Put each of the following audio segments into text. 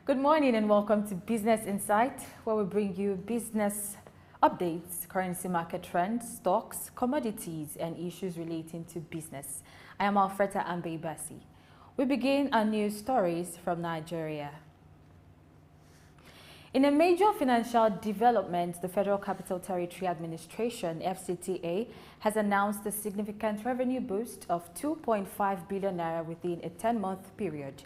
Good morning and welcome to Business Insight, where we bring you business updates, currency market trends, stocks, commodities, and issues relating to business. I am Alfreda Ambe-Basi. We begin our news stories from Nigeria. In a major financial development, the Federal Capital Territory Administration, FCTA, has announced a significant revenue boost of 2.5 billion naira within a 10-month period.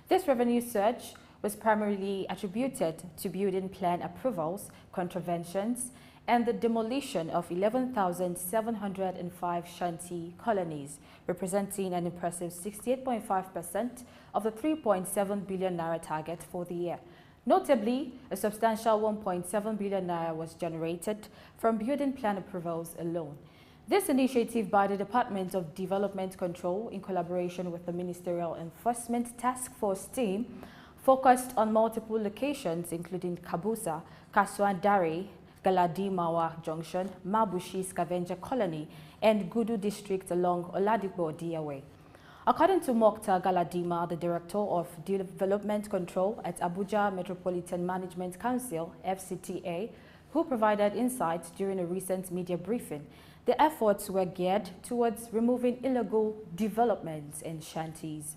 This revenue surge was primarily attributed to building plan approvals, contraventions, and the demolition of 11,705 shanty colonies, representing an impressive 68.5% of the 3.7 billion naira target for the year. Notably, a substantial 1.7 billion naira was generated from building plan approvals alone. This initiative by the Department of Development Control, in collaboration with the Ministerial Enforcement Task Force team, focused on multiple locations including Kabusa, Kasuan Dare, Galadimawa Junction, Mabushi Scavenger Colony, and Gudu District along Oladipo Diawe. According to Mokhtar Galadima, the Director of Development Control at Abuja Metropolitan Management Council, FCTA, who provided insights during a recent media briefing, the efforts were geared towards removing illegal developments in shanties.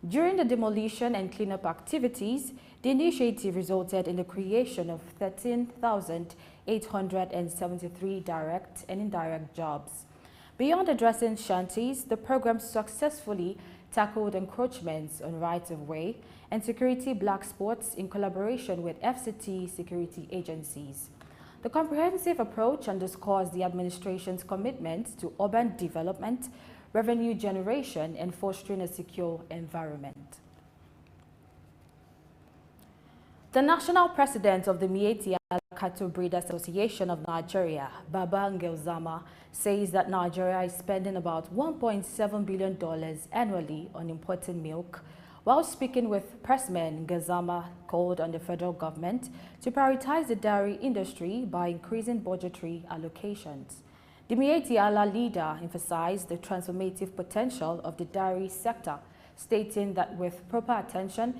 During the demolition and cleanup activities, the initiative resulted in the creation of 13,873 direct and indirect jobs. Beyond addressing shanties, the program successfully tackled encroachments on rights-of-way and security black spots in collaboration with FCT security agencies. The comprehensive approach underscores the administration's commitment to urban development, revenue generation, and fostering a secure environment. The national president of the Miyetti Cattle Breeders Association of Nigeria, Baba Ngelsama, says that Nigeria is spending about $1.7 billion annually on importing milk. While speaking with pressmen, Ngelsama called on the federal government to prioritize the dairy industry by increasing budgetary allocations. The Miyetti Allah leader emphasized the transformative potential of the dairy sector, stating that with proper attention,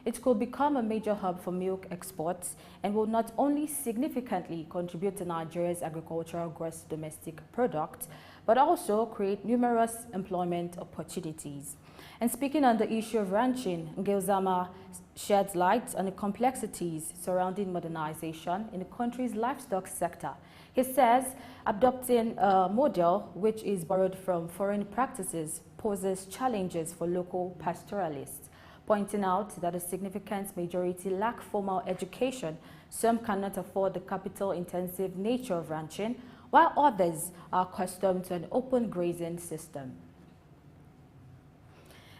it could become a major hub for milk exports and will not only significantly contribute to Nigeria's agricultural gross domestic product, but also create numerous employment opportunities. And speaking on the issue of ranching, Ngelsama sheds light on the complexities surrounding modernization in the country's livestock sector. He says adopting a model which is borrowed from foreign practices poses challenges for local pastoralists, pointing out that a significant majority lack formal education, some cannot afford the capital-intensive nature of ranching, while others are accustomed to an open grazing system.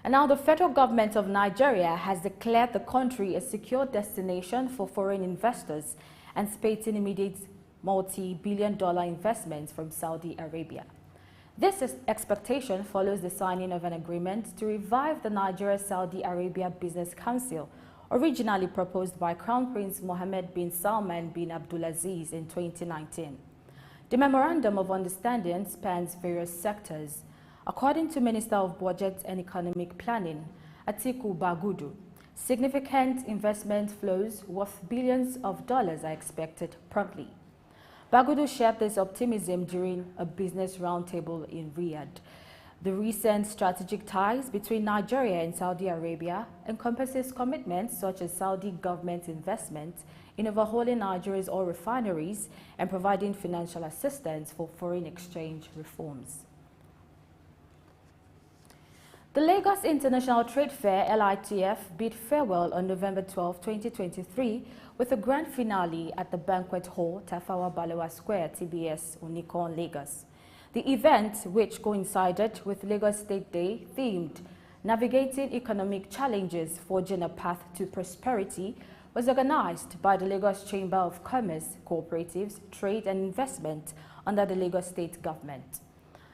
And now the federal government of Nigeria has declared the country a secure destination for foreign investors, anticipating immediate multi-billion-dollar investments from Saudi Arabia. This expectation follows the signing of an agreement to revive the Nigeria-Saudi Arabia Business Council, originally proposed by Crown Prince Mohammed bin Salman bin Abdulaziz in 2019. The Memorandum of Understanding spans various sectors. According to Minister of Budget and Economic Planning, Atiku Bagudu, significant investment flows worth billions of dollars are expected promptly. Bagudu shared this optimism during a business roundtable in Riyadh. The recent strategic ties between Nigeria and Saudi Arabia encompasses commitments such as Saudi government investment in overhauling Nigeria's oil refineries and providing financial assistance for foreign exchange reforms. The Lagos International Trade Fair (LITF) bid farewell on November 12, 2023, with a grand finale at the Banquet Hall, Tafawa Balewa Square, TBS, Unicon, Lagos. The event, which coincided with Lagos State Day, themed Navigating Economic Challenges, Forging a Path to Prosperity, was organized by the Lagos Chamber of Commerce, Cooperatives, Trade and Investment under the Lagos State Government.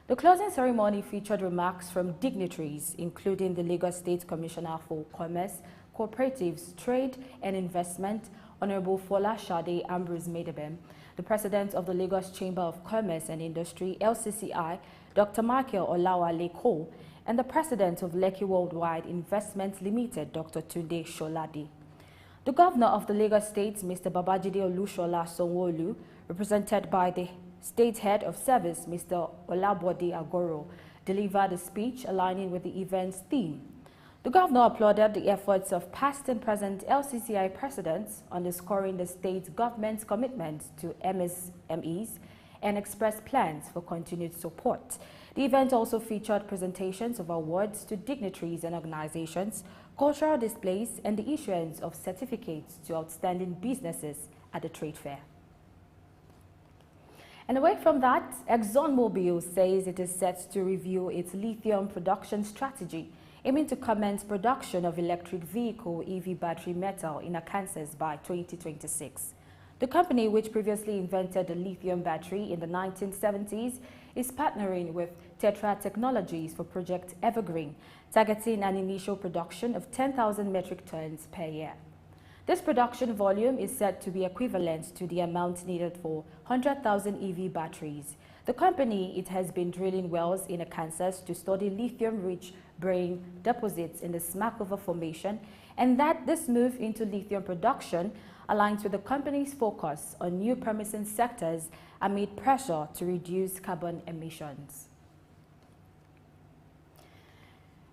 The closing ceremony featured remarks from dignitaries, including the Lagos State Commissioner for Commerce, Cooperatives, Trade and Investment, Honorable Fola Shade Ambrose Medebem, the President of the Lagos Chamber of Commerce and Industry, LCCI, Dr. Michael Olawale Cole, and the President of Lekki Worldwide Investment Limited, Dr. Tunde Sholade. The governor of the Lagos State, Mr. Babajide Olushola Sanwo-Olu, represented by the state head of service, Mr. Olabode Agoro, delivered a speech aligning with the event's theme. The governor applauded the efforts of past and present LCCI presidents, underscoring the state government's commitment to MSMEs and expressed plans for continued support. The event also featured presentations of awards to dignitaries and organizations, cultural displays, and the issuance of certificates to outstanding businesses at the trade fair. And away from that, ExxonMobil says it is set to review its lithium production strategy, aiming to commence production of electric vehicle EV battery metal in Arkansas by 2026. The company, which previously invented the lithium battery in the 1970s, is partnering with Tetra Technologies for Project Evergreen, targeting an initial production of 10,000 metric tons per year. This production volume is said to be equivalent to the amount needed for 100,000 EV batteries. The company, it has been drilling wells in Arkansas to study lithium-rich brine deposits in the Smackover Formation, and that this move into lithium production aligns with the company's focus on new promising sectors amid pressure to reduce carbon emissions.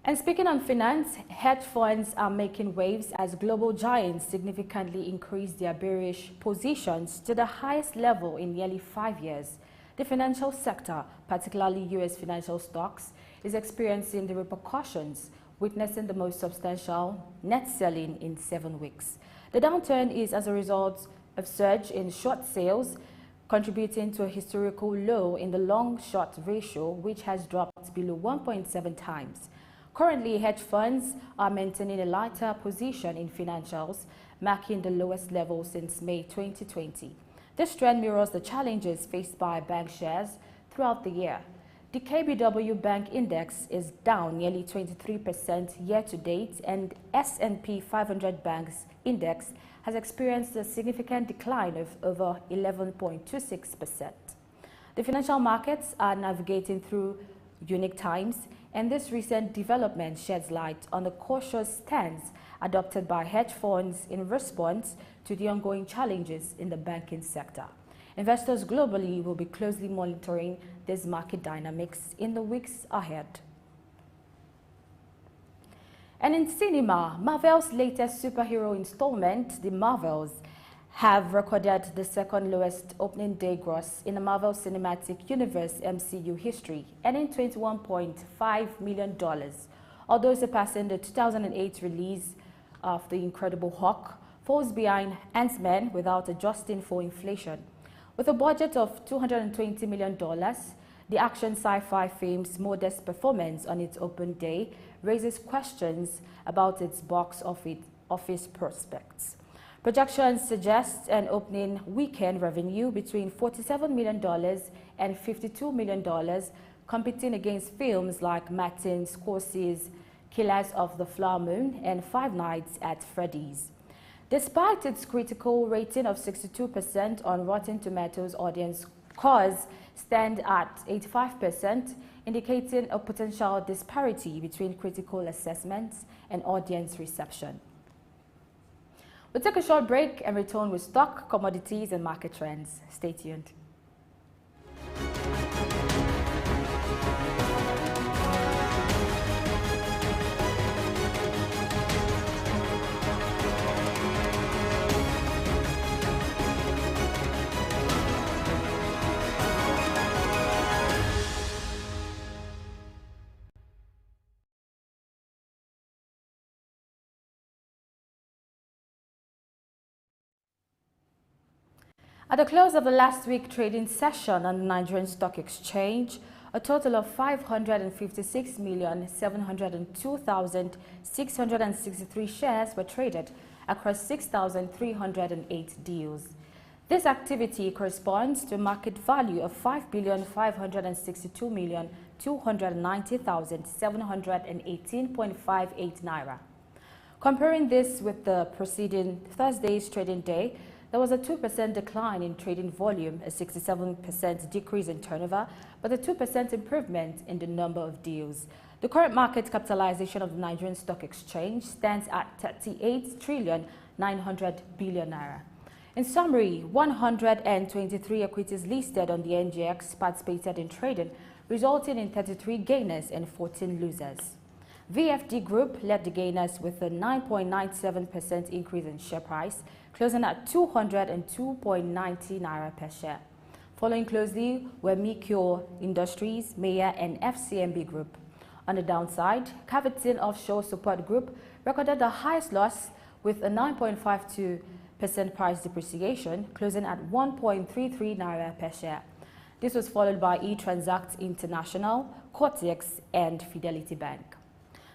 And speaking on finance, hedge funds are making waves as global giants significantly increase their bearish positions to the highest level in nearly 5 years. The financial sector, particularly U.S. financial stocks, is experiencing the repercussions, witnessing the most substantial net selling in 7 weeks. The downturn is as a result of surge in short sales, contributing to a historical low in the long-short ratio, which has dropped below 1.7 times. Currently, hedge funds are maintaining a lighter position in financials, marking the lowest level since May 2020. This trend mirrors the challenges faced by bank shares throughout the year. The KBW Bank Index is down nearly 23% year-to-date, and S&P 500 Banks Index has experienced a significant decline of over 11.26%. The financial markets are navigating through unique times, and this recent development sheds light on the cautious stance adopted by hedge funds in response to the ongoing challenges in the banking sector. Investors globally will be closely monitoring these market dynamics in the weeks ahead. And in cinema, Marvel's latest superhero installment, The Marvels, have recorded the second lowest opening day gross in the Marvel Cinematic Universe MCU history, earning $21.5 million, although surpassing the 2008 release of The Incredible Hulk, falls behind Ant-Man without adjusting for inflation. With a budget of $220 million, the action sci-fi film's modest performance on its open day raises questions about its box office prospects. Projections suggest an opening weekend revenue between $47 million and $52 million, competing against films like Martin Scorsese's Killers of the Flower Moon and Five Nights at Freddy's. Despite its critical rating of 62% on Rotten Tomatoes, audience scores stand at 85%, indicating a potential disparity between critical assessments and audience reception. We'll take a short break and return with stock, commodities, and market trends. Stay tuned. At the close of the last week trading session on the Nigerian Stock Exchange, a total of 556,702,663 shares were traded across 6,308 deals. This activity corresponds to a market value of 5,562,290,718.58 naira. Comparing this with the preceding Thursday's trading day, there was a 2% decline in trading volume, a 67% decrease in turnover, but a 2% improvement in the number of deals. The current market capitalization of the Nigerian Stock Exchange stands at 38 trillion 900 billion naira. In summary, 123 equities listed on the NGX participated in trading, resulting in 33 gainers and 14 losers. VFD Group led the gainers with a 9.97% increase in share price, closing at 202.90 naira per share. Following closely were Mikio Industries, Maya, and FCMB Group. On the downside, Cavitin Offshore Support Group recorded the highest loss with a 9.52% price depreciation, closing at 1.33 naira per share. This was followed by eTransact International, Cortex, and Fidelity Bank.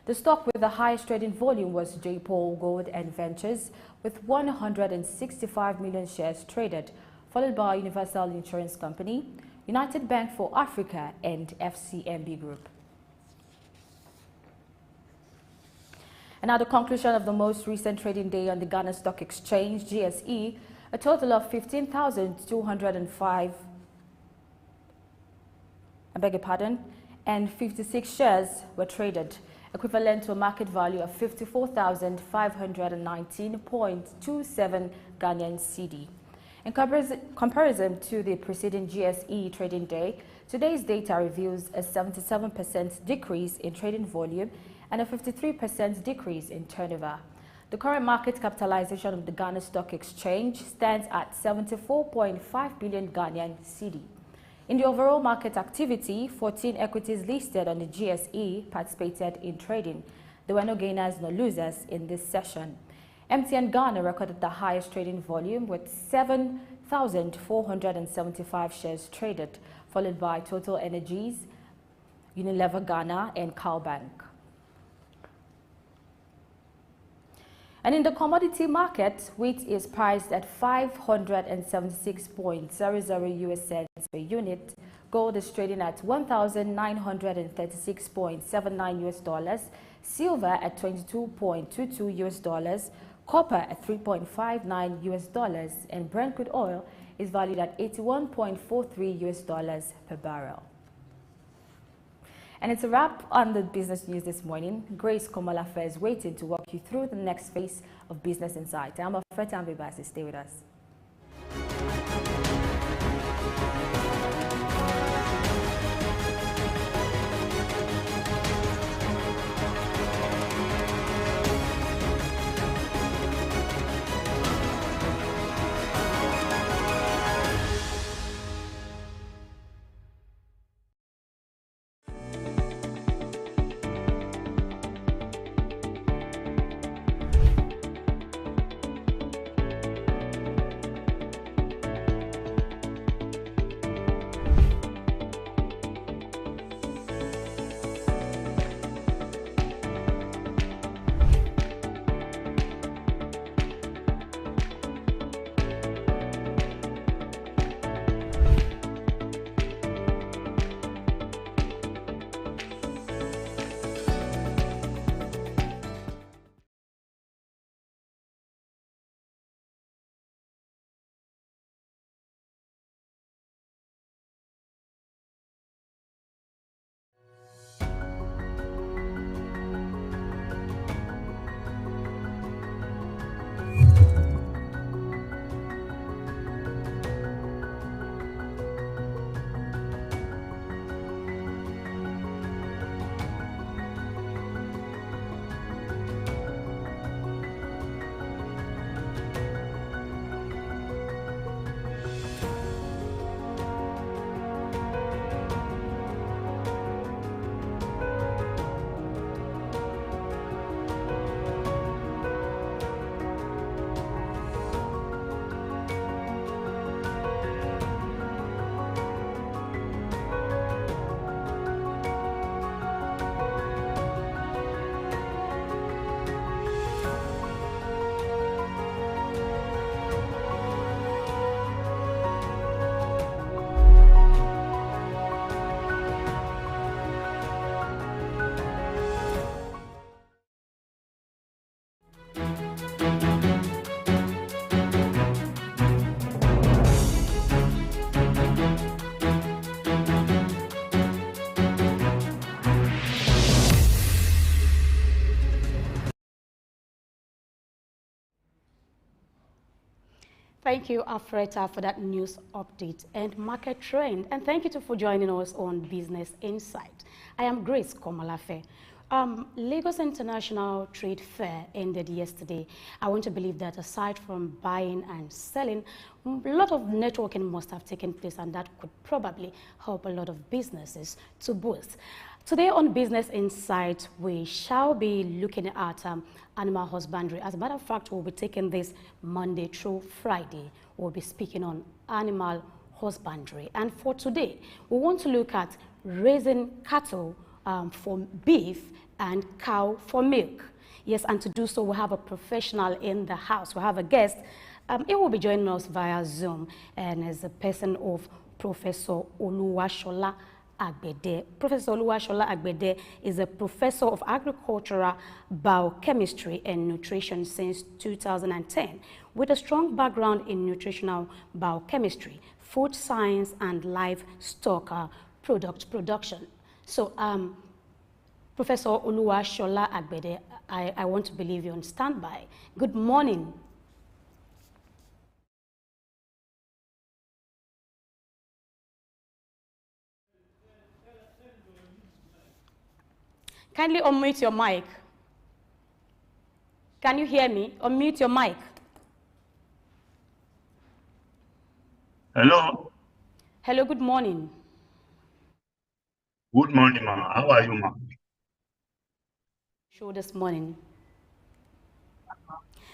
The stock with the highest trading volume was J-Pole Gold and Ventures with 165 million shares traded, followed by Universal Insurance Company, United Bank for Africa, and FCMB Group. And at the conclusion of the most recent trading day on the Ghana Stock Exchange, GSE, a total of 15,205 and 56 shares were traded, equivalent to a market value of 54,519.27 Ghanaian cedi. In comparison to the preceding GSE trading day, today's data reveals a 77% decrease in trading volume and a 53% decrease in turnover. The current market capitalization of the Ghana Stock Exchange stands at 74.5 billion Ghanaian cedi. In the overall market activity, 14 equities listed on the GSE participated in trading. There were no gainers nor losers in this session. MTN Ghana recorded the highest trading volume with 7,475 shares traded, followed by Total Energies, Unilever Ghana, and Cowbank. And in the commodity market, wheat is priced at 576.00 US cents per unit. Gold is trading at 1,936.79 US dollars. Silver at 22.22 US dollars. Copper at 3.59 US dollars. And Brent crude oil is valued at 81.43 US dollars per barrel. And it's a wrap on the business news this morning. Grace Komalafe is waiting to walk you through the next phase of Business Insight. I'm afraid to stay with us. Thank you, Alfreda, for that news update and market trend. And thank you too for joining us on Business Insight. I am Grace Komalafe. Lagos International Trade Fair ended yesterday. I want to believe that aside from buying and selling, a lot of networking must have taken place, and that could probably help a lot of businesses to boost. Today on Business Insight, we shall be looking at animal husbandry. As a matter of fact, we'll be taking this Monday through Friday. We'll be speaking on animal husbandry. And for today, we want to look at raising cattle for beef and cow for milk. Yes, and to do so, we have a professional in the house. We have a guest. He will be joining us via Zoom, and as a person of Professor Oluwashola Agbede. Professor Oluwashola Agbede is a professor of agricultural biochemistry and nutrition since 2010, with a strong background in nutritional biochemistry, food science, and livestock product production. So, Professor Oluwashola Agbede, I want to believe you're on standby. Good morning. Kindly unmute your mic. Can you hear me? Unmute your mic. Hello. Hello, good morning. Good morning, ma. How are you, ma? Show this morning.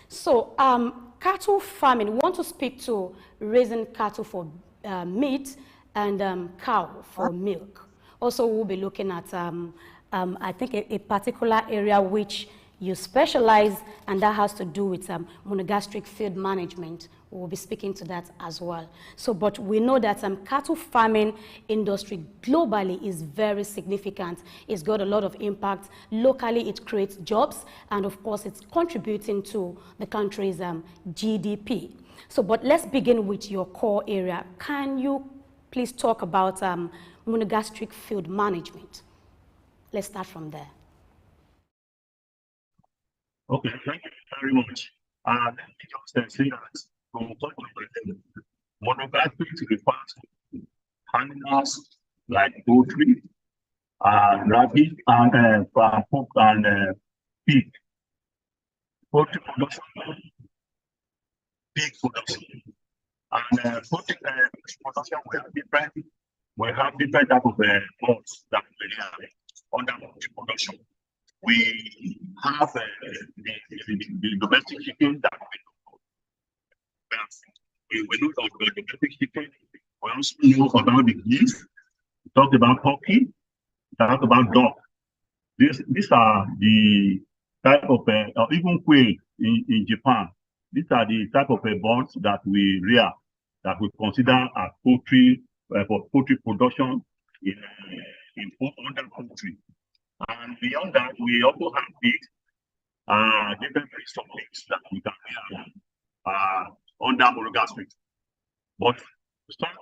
So, cattle farming, we want to speak to raising cattle for meat and cow for milk. Also, we'll be looking at, I think, a particular area which you specialize, and that has to do with monogastric field management. We'll be speaking to that as well. So, but we know that cattle farming industry globally is very significant. It's got a lot of impact. Locally, it creates jobs, and of course, it's contributing to the country's GDP. So, but let's begin with your core area. Can you please talk about monogastric field management? Let's start from there. Okay, thank you very much. Let me just say that monogastric refers to animals like poultry, rabbit, and pork and pig. Poultry production, pig production, and poultry production we have different type of birds that we have under poultry production. We have the domestic chicken that we know about the domestic chicken. We also know about the geese. We talked about turkey. We talked about dog. These are the type of, even quail in Japan. These are the type of birds that we rear, that we consider as poultry, for poultry production in under poultry. And beyond that, we also have pigs, different breeds of pigs that we can rear under monogastric. But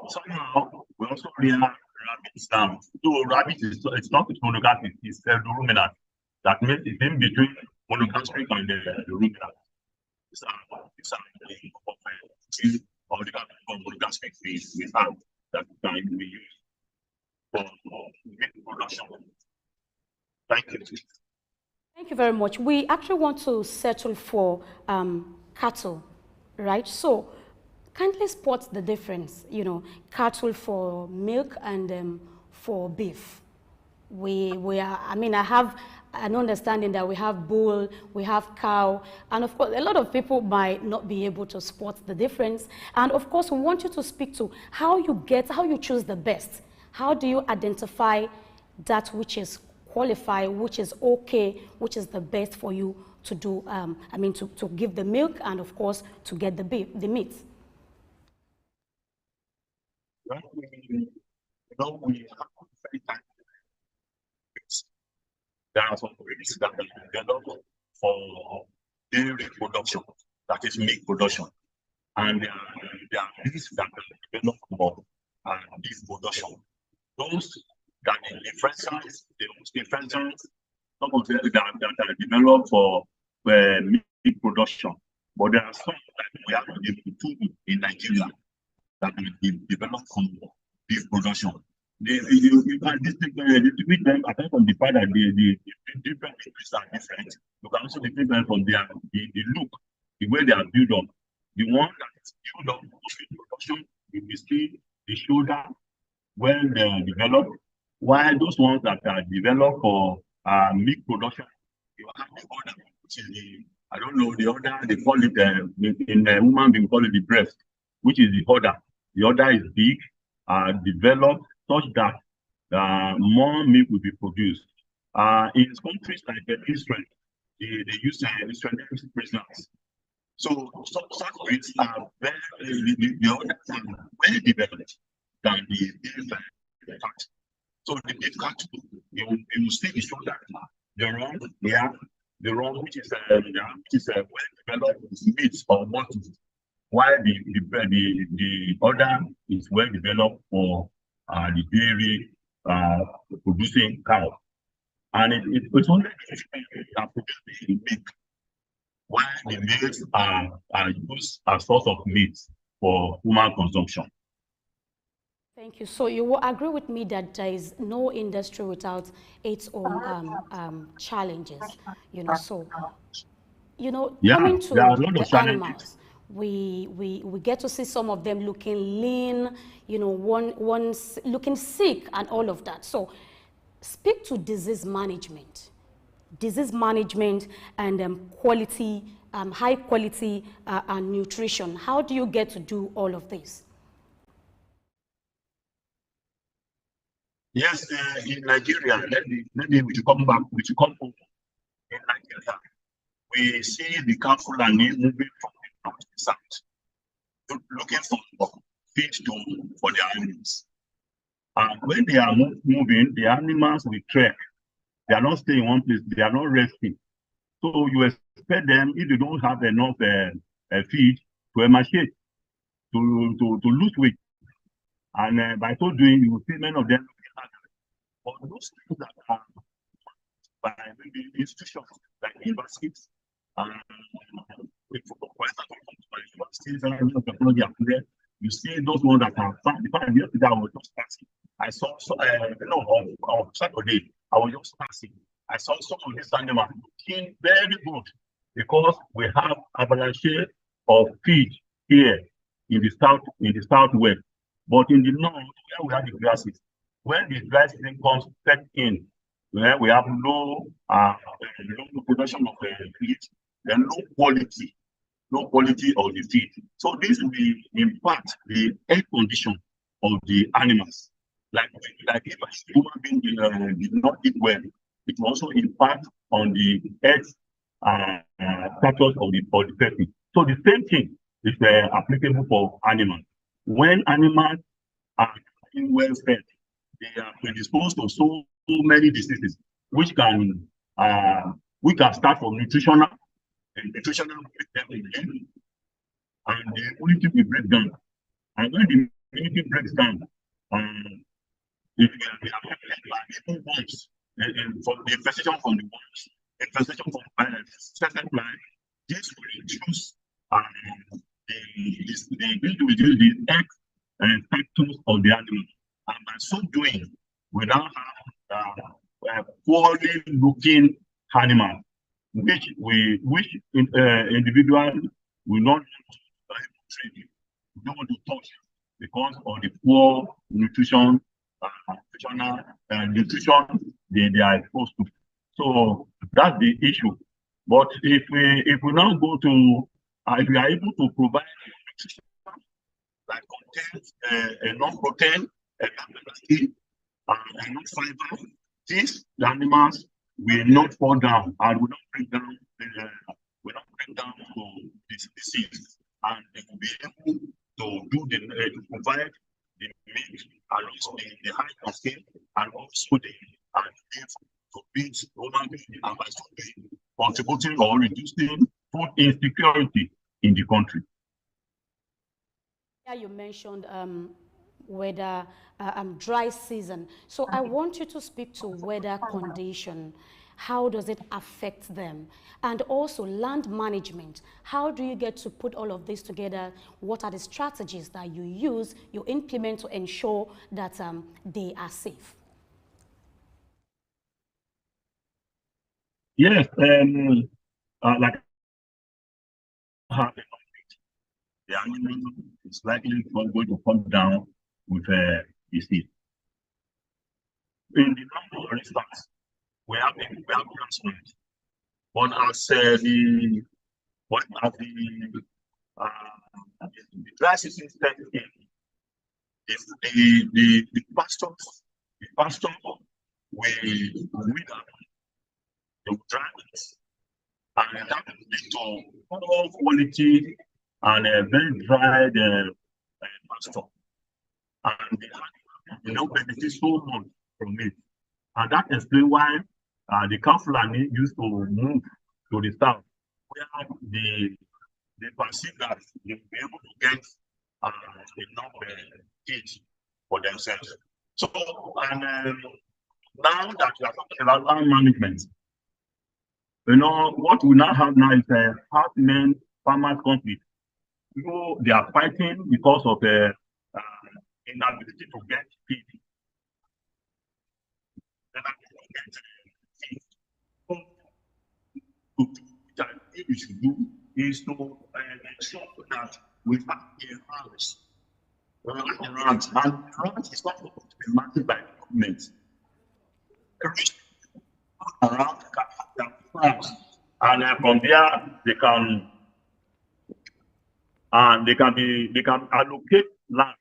somehow we also rear rabbits now. So rabbit it's not monogastric, it's ruminant. That means it's in between monogastric and the ruminant. It's all the kind of monogastric fish we have that we use for meat production. Thank you. Thank you very much. We actually want to settle for cattle, right? So, kindly spot the difference, you know, cattle for milk and for beef. We are, I mean, I have an understanding that we have bull, we have cow, and of course, a lot of people might not be able to spot the difference. And of course, we want you to speak to how you choose the best. How do you identify that which is qualified, which is okay, which is the best for you to do, I mean, to give the milk and of course, to get the meat? Well, we have very time. There are some breeds that are developed for dairy production, that is meat production. And there are breeds that are developed for beef production. Those that are different size, some of them that are developed for meat production. But there are some that we have the tool in Nigeria that we develop for beef production. You can distinguish them apart from the fact that the different countries are different. You can also distinguish them from the look, the way they are built up. The one that is built up for production, you will see the shoulder well developed, while those ones that are developed for meat production, you have the other, which is the, I don't know, the other, they call it, in human being, call it the breast, which is the other. The other is big, developed such that more meat will be produced. In countries like Israel, they use Israeli prisoners. So such breeds are very, the others are well developed than the beef cat. So the beef cat, you see the shoulder, the wrong, yeah, the wrong, which is well developed meat or mutton, while the other is well developed for the dairy producing cow. And it's only that producing meat, while the meats are used as source of meat for human consumption. Thank you. So you will agree with me that there is no industry without its own challenges, So, Yeah, coming to there are a lot of the challenges. animals, we get to see some of them looking lean, one's looking sick and all of that. So, speak to disease management and quality, high quality and nutrition. How do you get to do all of this? Yes, in Nigeria, maybe we should come back, we should come home. In Nigeria, we see the cow moving from the north to the south, looking for feed for the animals. And when they are moving, the animals will trek. They are not staying in one place, they are not resting. So you expect them, if you don't have enough feed, to emaciate, to lose weight. And by so doing, you will see many of them. But those things that are by maybe institutions like universities, for example, technology, you see those ones that are found. The fact that I was just passing, I saw on Saturday, I was just passing. I saw some of these animals looking very good because we have avalanche of feed here in the southwest, but in the north, where we have the grasses. When the dry season comes set in, where we have low production of feed, then low quality of the feed. So this will impact the health condition of the animals. Like if a human being did not eat well, it will also impact on the health status of the person. So the same thing is applicable for animals. When animals are well fed, they are predisposed to so many diseases, which can start from nutritional breakdown, and the immunity will break down. And when the immunity breaks down, it will be affected by even worms, from the infestation from the worms, infestation from certain fly. This will reduce the egg factors of the animal. And by so doing, we now have poorly looking animals, which individuals will not don't want to touch because of the poor nutrition they are exposed to. So that's the issue. But if we now go to if we are able to provide nutrition that contains enough protein, enough fiber, these animals will not fall down and will not break down to this disease, and they will be able to provide the meat and also the high protein and also the to feed human beings, and by so contributing or reducing food insecurity in the country. Yeah, you mentioned weather, dry season. So I want you to speak to weather condition. How does it affect them? And also land management. How do you get to put all of this together? What are the strategies that you use, you implement to ensure that they are safe? Yes, like the animal is likely not going to come down with disease. In the normal, for instance, we have transplant, but as the what as the dry season set in, the pastor will wither, the dry it, and that will lead to poor quality and a very dried pasture, and the animal benefit so much from it, and that explains why the Fulani used to move to the south, where they perceive that they will be able to get enough heat for themselves. So, and now that we are talking about land management, what we now have now is a half-men farmers conflict. People, they are fighting because of inability to get feed. What we should do is to ensure that we have a house. And ranch is not supposed to be managed by the government. Around the farms, and from there they can allocate land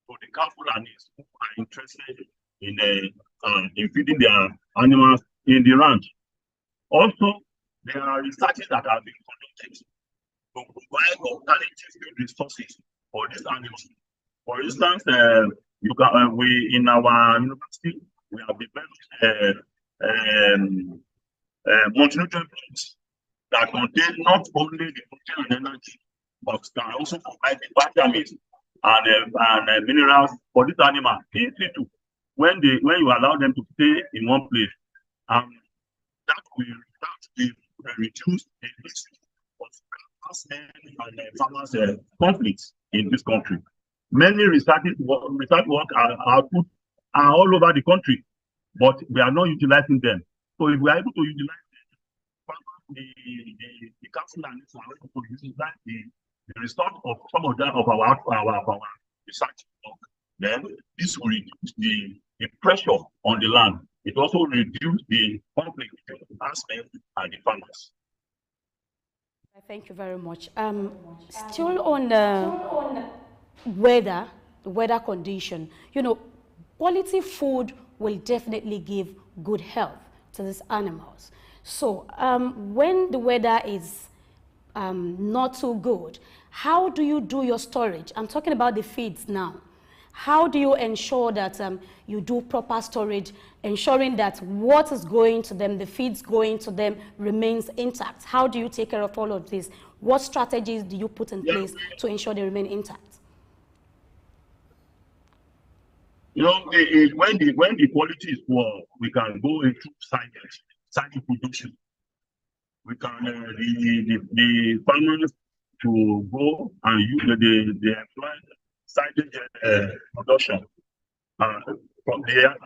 to the Fulanis who are interested in feeding their animals in the ranch. Also, there are researches that have been conducted to provide alternative food resources for these animals. For instance, we in our university we have developed multi-nutrient plants that contain not only the protein and energy, but can also provide the vitamins and minerals for this animal in situ when you allow them to stay in one place. That will reduce the risk of farmers and farmers conflicts in this country. Many research work are all over the country, but we are not utilizing them. So if we are able to utilize the council and are able to utilize the result of some of our research work, then this will reduce the pressure on the land. It also reduces the conflict aspect and the farmers. Thank you very much. Still on the weather condition, quality food will definitely give good health to these animals. So when the weather is not so good, how do you do your storage? I'm talking about the feeds now. How do you ensure that you do proper storage, ensuring that what is going to them, the feeds going to them, remains intact? How do you take care of all of this? What strategies do you put in place to ensure they remain intact? When the quality is poor, we can go into silage production. We can the farmers to go and use the employ silage production from there.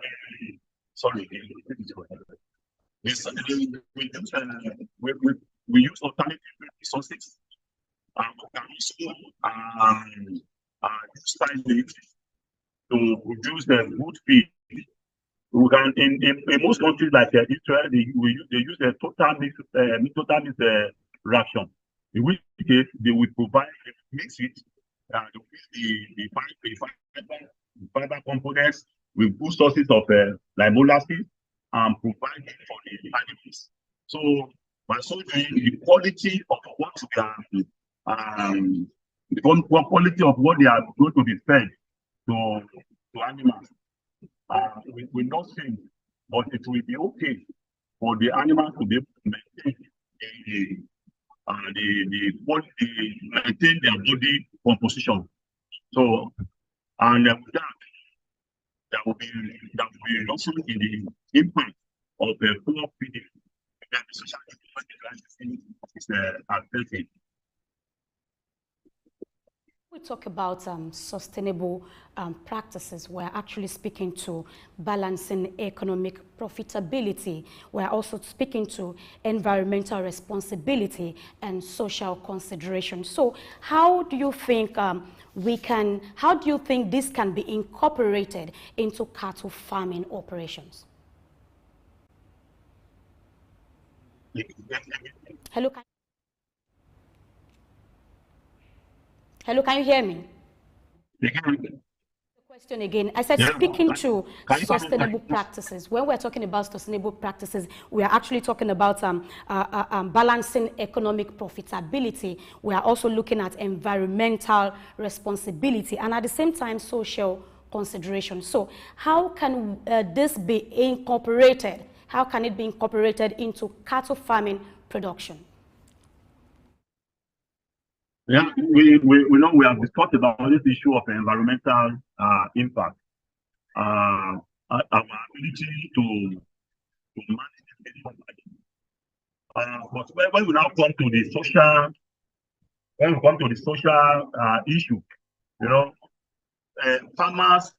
Sorry, we use alternative resources. We can also use silage to produce the good feed. We can in most countries like Israel, they use a total mix ration. In which case they will provide mix it the fiber components with good sources of like molasses and provide it for the animals. So by so doing, the quality of what we are the quality of what they are going to be fed to animals will not change, but it will be okay for the animals to be able to maintain maintain their body composition. So, and with that will be also in the impact of poor feeding then the social is affected. We talk about sustainable practices. We're actually speaking to balancing economic profitability. We're also speaking to environmental responsibility and social consideration. So how do you think how do you think this can be incorporated into cattle farming operations? Hello, can you hear me? The question again. I said, speaking to sustainable practices. When we're talking about sustainable practices, we are actually talking about balancing economic profitability. We are also looking at environmental responsibility and at the same time social consideration. So how can this be incorporated? How can it be incorporated into cattle farming production? Yeah, we know we have discussed about this issue of environmental impact. Our ability to manage this. But when we now come to the social, issue, you know, farmers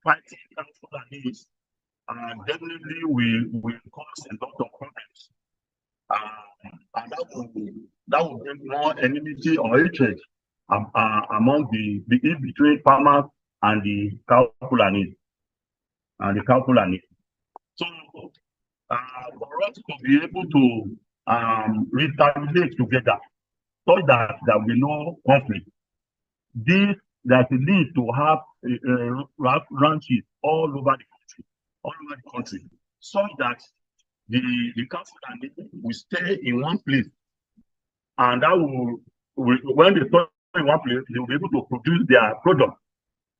fighting for their needs definitely will cause a lot of problems. And that will bring more enmity or hatred among the between farmers and the cow Fulani. So for us to be able to retaliate together so that there will be no conflict, there's a need to have ranches all over the country, so that the council will stay in one place, and that will, when they stay in one place, they will be able to produce their product.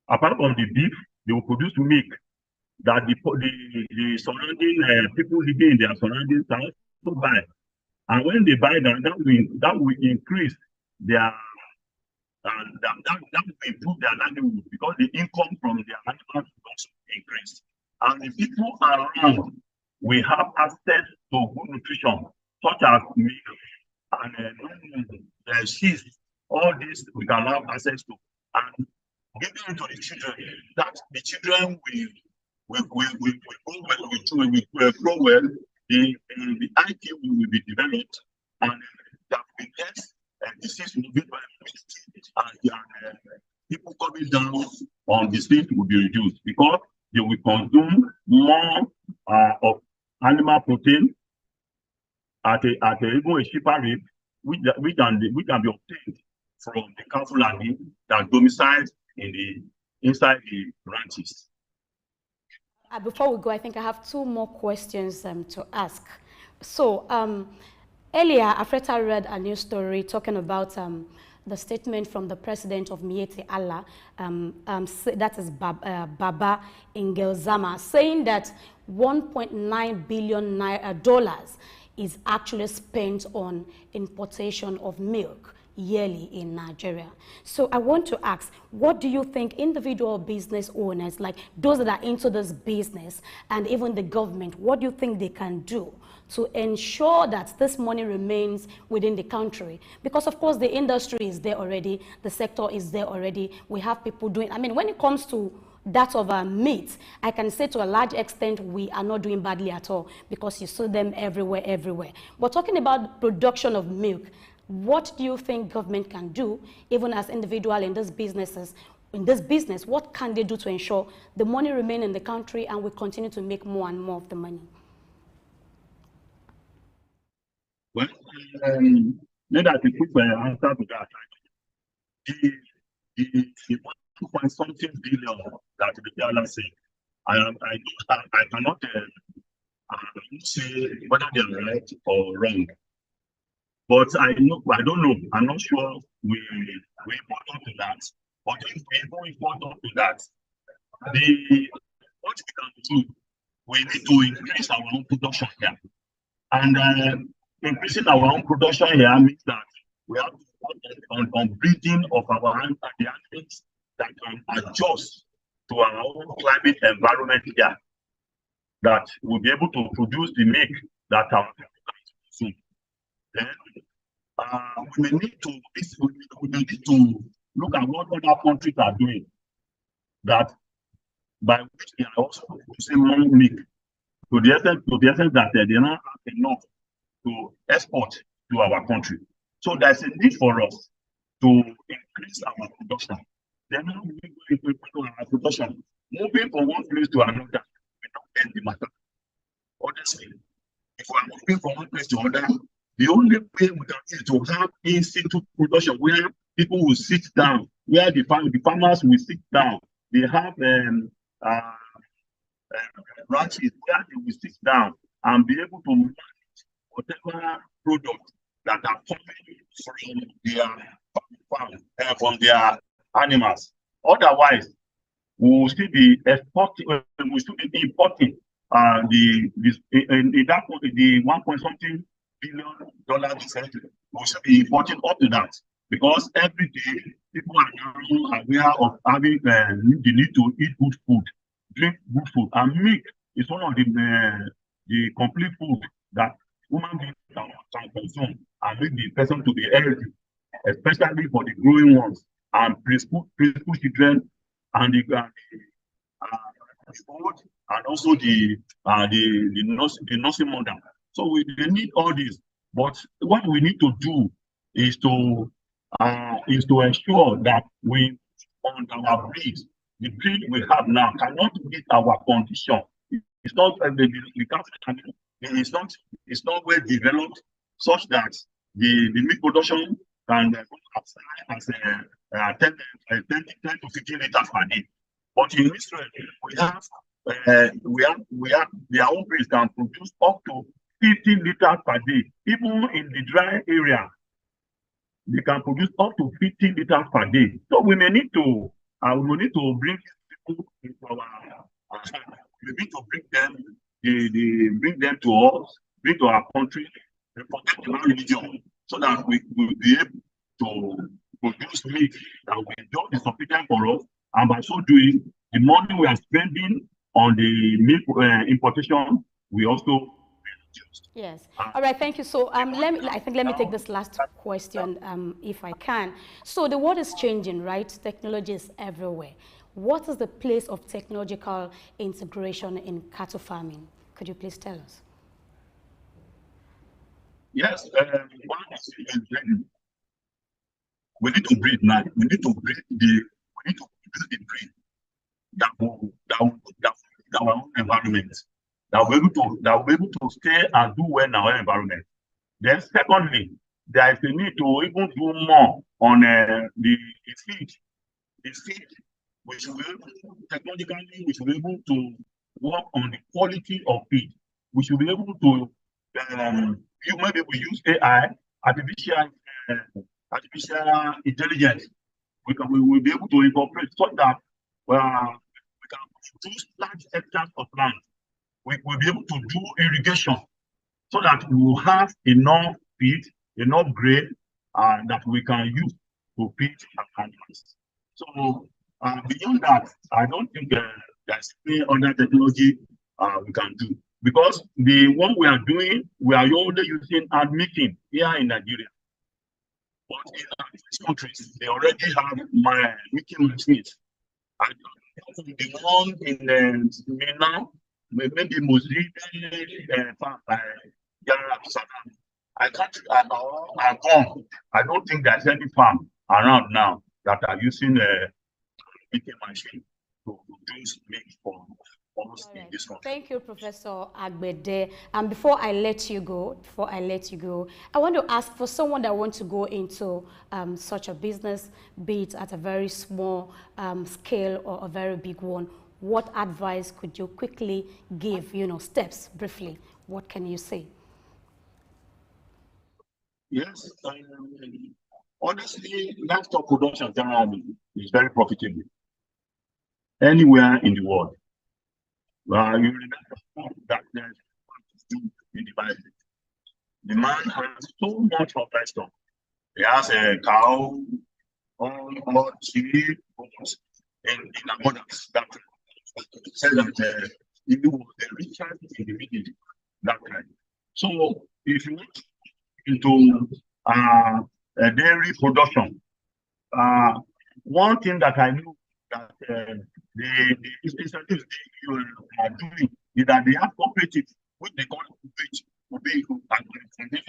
Apart from the beef, they will produce milk that the surrounding people living in their surroundings can also buy. And when they buy that will increase their that will improve their livelihood, because the income from their animals will also increase. And the people around we have access to good nutrition, such as milk and cheese. All this we can have access to, and giving it to the children, that the children will grow well, the IQ will be developed, and there will be less disease will be and people coming down on the street will be reduced, because they will consume more of animal protein at even a cheaper rate, which can be obtained from the cow Fulani that domicile inside the ranches. Before we go, I think I have two more questions to ask. So earlier, Afreta read a news story talking about the statement from the president of Miyetti Allah, that is Baba Ngel saying that $1.9 billion is actually spent on importation of milk yearly in Nigeria. So I want to ask, what do you think individual business owners, like those that are into this business, and even the government, what do you think they can do to ensure that this money remains within the country? Because of course the industry is there already, the sector is there already, we have people doing, I mean, when it comes to that of meat, I can say to a large extent we are not doing badly at all, because you see them everywhere. But talking about production of milk, what do you think government can do, even as individual in this business, what can they do to ensure the money remain in the country and we continue to make more and more of the money? Well, maybe I can quick answer to that. The 2.something billion that the dollar say, I cannot say whether they're right or wrong. But I don't know. I'm not sure we important to that. But if we go important to that, what we can do, we need to increase our own production here. And increasing our own production here means that we have to work on breeding of our animals that can adjust to our own climate environment here, that will be able to produce the milk that our people can Then we may need to look at what other countries are doing, that by which they are also producing more milk to the extent that they don't have enough to export to our country. So there's a need for us to increase our production. Then how do we go into our production? Moving from one place to another will not end the matter. Honestly, if we are moving from one place to another, the only way we can is to have in-situ production where people will sit down, where the farmers will sit down. They have ranches where they will sit down and be able to manage whatever product that are coming from their farm, from their animals. Otherwise, we will still be exporting, we will still be importing in that the 1 point something billion difference. We will still be importing up to that, because every day people are now aware of having the need to eat good food, drink good food, and milk is one of the complete food that human beings can consume and make the person to be healthy, especially for the growing ones and preschool children and the food, and also the nursing mother. So they need all this. But what we need to do is to ensure that we on our breed, the breed we have now cannot meet our condition. It's not it's not well developed such that the meat production can go as high as 10 to 15 liters per day. But in Israel, we have their own breeds can produce up to 50 liters per day. Even in the dry area, they can produce up to 50 liters per day. So we may need to bring people into we need to bring them to us, bring to our country, and forget about religion, so that we will be able to produce meat that will be sufficient for us. And by so doing, the money we are spending on the milk importation, we also reduce. Yes. All right. Thank you. So let me take this last question, if I can. So the world is changing, right? Technology is everywhere. What is the place of technological integration in cattle farming? Could you please tell us? Yes. One is breeding. We need to breed now. We need to breed the breed that will our own environment, that will be able to stay and do well in our environment. Then secondly, there is a need to even do more on the feed. The feed, we should be able technologically, we should be able to work on the quality of feed. We should be able to maybe we use AI, artificial intelligence. We will be able to incorporate so that we can produce large hectares of land. We will be able to do irrigation so that we will have enough feed, enough grain that we can use to feed our animals. So beyond that, I don't think there's any other technology we can do, because the one we are doing, we are only using hand milking here in Nigeria. But in these countries, they already have my milking machines. And the one in Mina, maybe Mozambique, I don't think there's any farm around now that are using a milking machine to produce milk for almost in this country. Thank you, Professor Agbede. And before I let you go, I want to ask for someone that wants to go into such a business, be it at a very small scale or a very big one. What advice could you quickly give? Steps briefly. What can you say? Yes, honestly, livestock production generally is very profitable anywhere in the world. You remember that there's in the Bible. The man has so much of livestock. He has a cow, or sheep, in abundance. That says that he was the richest in the beginning. That time. So if you into dairy production. One thing that I know that the incentives they are doing is that they have cooperatives, which they call Kubik, and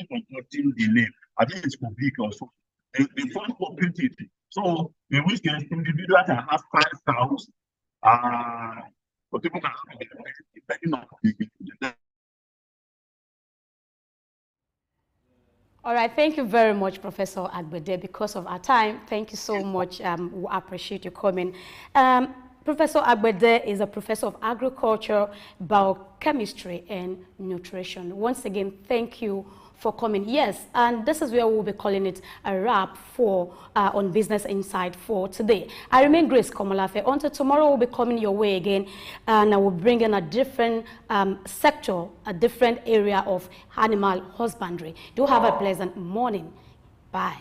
constructing the name. I think it's Kubik or so. They form cooperatives. So in which case individuals can have 5 cows, but people can have depending on the. All right, thank you very much, Professor Agbede. Because of our time, thank you so much. We appreciate you coming. Professor Agbede is a professor of agriculture, biochemistry, and nutrition. Once again, thank you for coming. Yes, and this is where we'll be calling it a wrap for on Business Insight for today. I remain Grace Komalafe. Until tomorrow, we'll be coming your way again, and I will bring in a different sector, a different area of animal husbandry. Do have a pleasant morning. Bye.